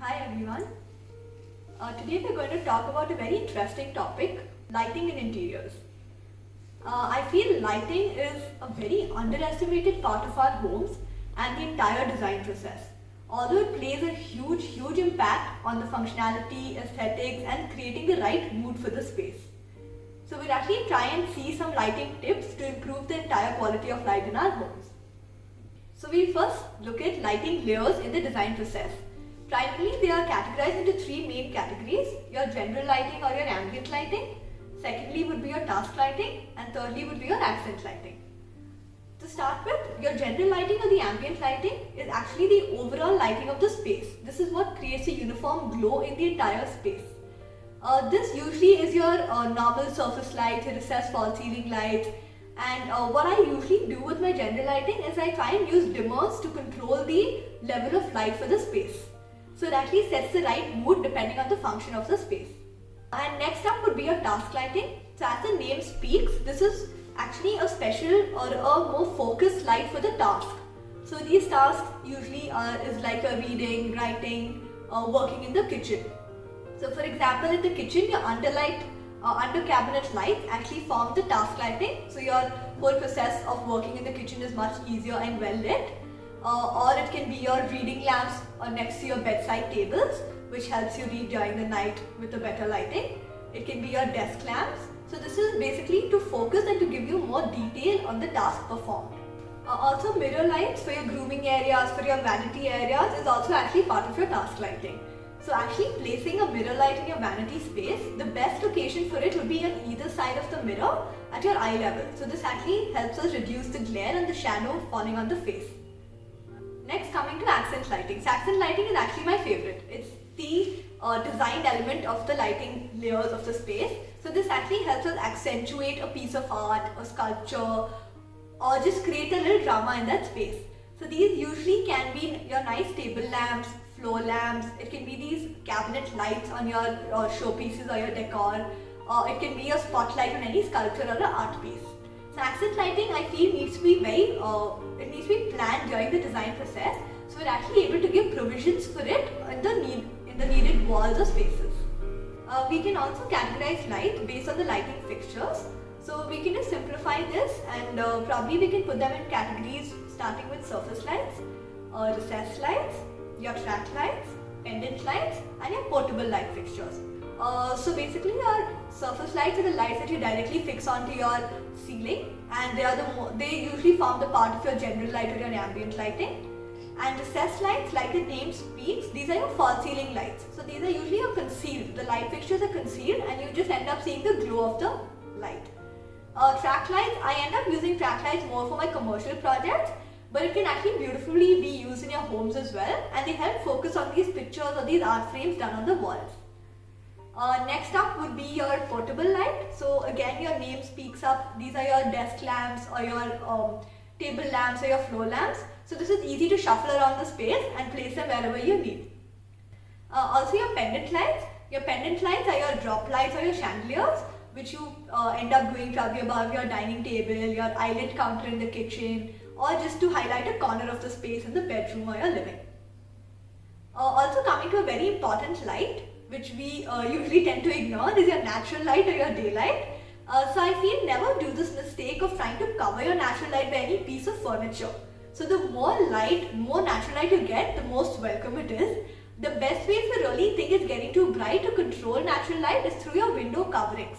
Hi everyone. Today we're going to talk about a very interesting topic, lighting in interiors. I feel lighting is a very underestimated part of our homes and the entire design process. Although it plays a huge impact on the functionality, aesthetics and creating the right mood for the space. So we'll actually try and see some lighting tips to improve the entire quality of light in our homes. So we'll first look at lighting layers in the design process. Primarily, they are categorized into three main categories: your general lighting or your ambient lighting, secondly would be your task lighting, and thirdly would be your accent lighting. To start with, your general lighting or the ambient lighting is actually the overall lighting of the space. This is what creates a uniform glow in the entire space. This usually is your normal surface lights, your recessed false ceiling lights, and what I usually do with my general lighting is I try and use dimmers to control the level of light for the space. So it actually sets the right mood depending on the function of the space. And next up would be your task lighting. So as the name speaks, this is actually a special or a more focused light for the task. So these tasks usually is like a reading, writing, working in the kitchen. So for example, in the kitchen, your under cabinet lights actually form the task lighting. So your whole process of working in the kitchen is much easier and well lit. Or it can be your reading lamps next to your bedside tables, which helps you read during the night with a better lighting. It can be your desk lamps. So this is basically to focus and to give you more detail on the task performed. Also, mirror lights for your grooming areas, for your vanity areas is also actually part of your task lighting. So actually placing a mirror light in your vanity space, the best location for it would be on either side of the mirror at your eye level. So this actually helps us reduce the glare and the shadow falling on the face. Next, coming to accent lighting. So accent lighting is actually my favorite. It's the designed element of the lighting layers of the space. So this actually helps us accentuate a piece of art, a sculpture, or just create a little drama in that space. So these usually can be your nice table lamps, floor lamps. It can be these cabinet lights on your showpieces or your decor. It can be a spotlight on any sculpture or an art piece. So accent lighting, I feel, needs to be it needs to be planned during the design process, so we're actually able to give provisions for it in the needed walls or spaces. We can also categorize light based on the lighting fixtures. So we can just simplify this and probably we can put them in categories starting with surface lights, recessed lights, your track lights, pendant lights, and your portable light fixtures. So basically, your surface lights are the lights that you directly fix onto your ceiling, and they usually form the part of your general light or your ambient lighting. And recessed lights, like the name speaks, these are your false ceiling lights. So these are usually concealed. The light fixtures are concealed, and you just end up seeing the glow of the light. Track lights, I end up using track lights more for my commercial projects, but it can actually beautifully be used in your homes as well, and they help focus on these pictures or these art frames done on the walls. Next up would be your portable light. So again, your name speaks up. These are your desk lamps or your table lamps or your floor lamps. So this is easy to shuffle around the space and place them wherever you need. Also your pendant lights. Your pendant lights are your drop lights or your chandeliers, which you end up going probably above your dining table, your island counter in the kitchen, or just to highlight a corner of the space in the bedroom or your living. Also coming to a very important light, which we usually tend to ignore, is your natural light or your daylight. So I feel never do this mistake of trying to cover your natural light by any piece of furniture. So the more natural light you get, the most welcome it is. The best way if you really think it's getting too bright to control natural light is through your window coverings.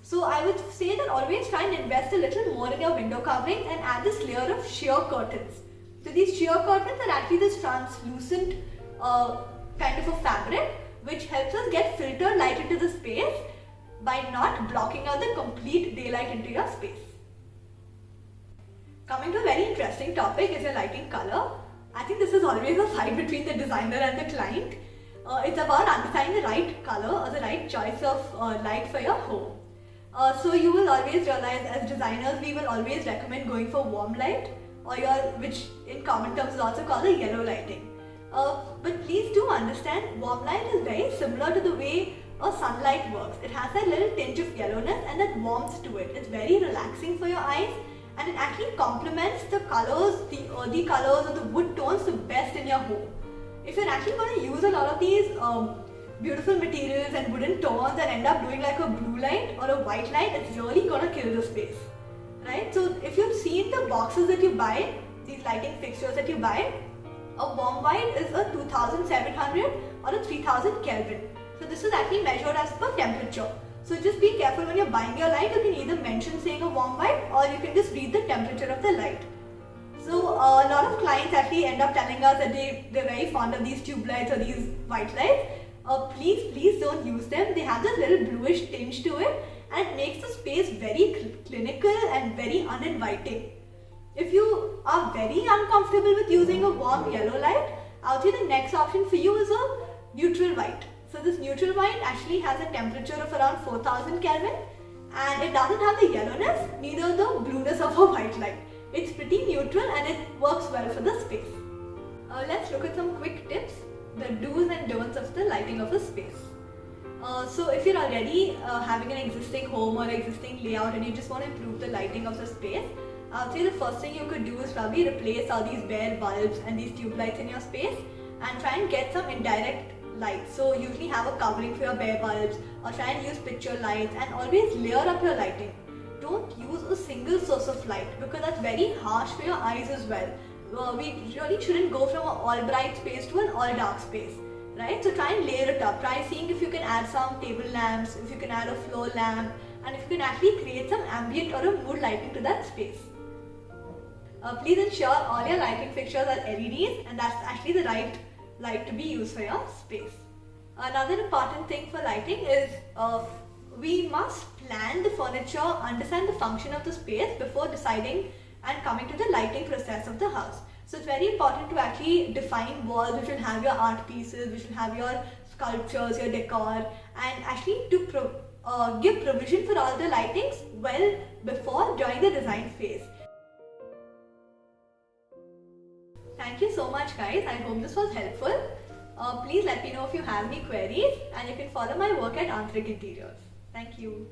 So I would say that always try and invest a little more in your window coverings and add this layer of sheer curtains. So these sheer curtains are actually this translucent kind of a fabric, which helps us get filtered light into the space by not blocking out the complete daylight into your space. Coming to a very interesting topic is your lighting color. I think this is always a fight between the designer and the client. It's about understanding the right color or the right choice of light for your home. So you will always realize, as designers, we will always recommend going for warm light, or which in common terms is also called a yellow lighting. But please do understand, warm light is very similar to the way a sunlight works. It has that little tinge of yellowness and that warmth to it. It's very relaxing for your eyes, and it actually complements the colors, the earthy colors or the wood tones the best in your home. if you're actually going to use a lot of these beautiful materials and wooden tones and end up doing like a blue light or a white light, it's really going to kill the space, right? So if you've seen the boxes that you buy, these lighting fixtures that you buy, a warm white is a 2700 or a 3000 Kelvin. So this is actually measured as per temperature. So just be careful when you're buying your light. You can either mention saying a warm white, or you can just read the temperature of the light. So a lot of clients actually end up telling us that they're very fond of these tube lights or these white lights. Please don't use them. They have this little bluish tinge to it, and it makes the space very clinical and very uninviting. If you are very uncomfortable with using a warm yellow light, I would say the next option for you is a neutral white. So this neutral white actually has a temperature of around 4000 Kelvin, and it doesn't have the yellowness, neither the blueness of a white light. It's pretty neutral and it works well for the space. Let's look at some quick tips, the do's and don'ts of the lighting of a space. So if you're already having an existing home or existing layout and you just want to improve the lighting of the space, I would say the first thing you could do is probably replace all these bare bulbs and these tube lights in your space and try and get some indirect light. So usually have a covering for your bare bulbs, or try and use picture lights, and always layer up your lighting. Don't use a single source of light because that's very harsh for your eyes as well. We really shouldn't go from an all bright space to an all dark space, right? So try and layer it up. Try seeing if you can add some table lamps, if you can add a floor lamp, and if you can actually create some ambient or a mood lighting to that space. Please ensure all your lighting fixtures are LEDs, and that's actually the right light to be used for your space. Another important thing for lighting is we must plan the furniture, understand the function of the space before deciding and coming to the lighting process of the house. So it's very important to actually define walls which will have your art pieces, which will have your sculptures, your decor, and actually to give provision for all the lightings well before during the design phase. Thank you so much guys, I hope this was helpful. Please let me know if you have any queries, and you can follow my work at Antrik Interiors. Thank you.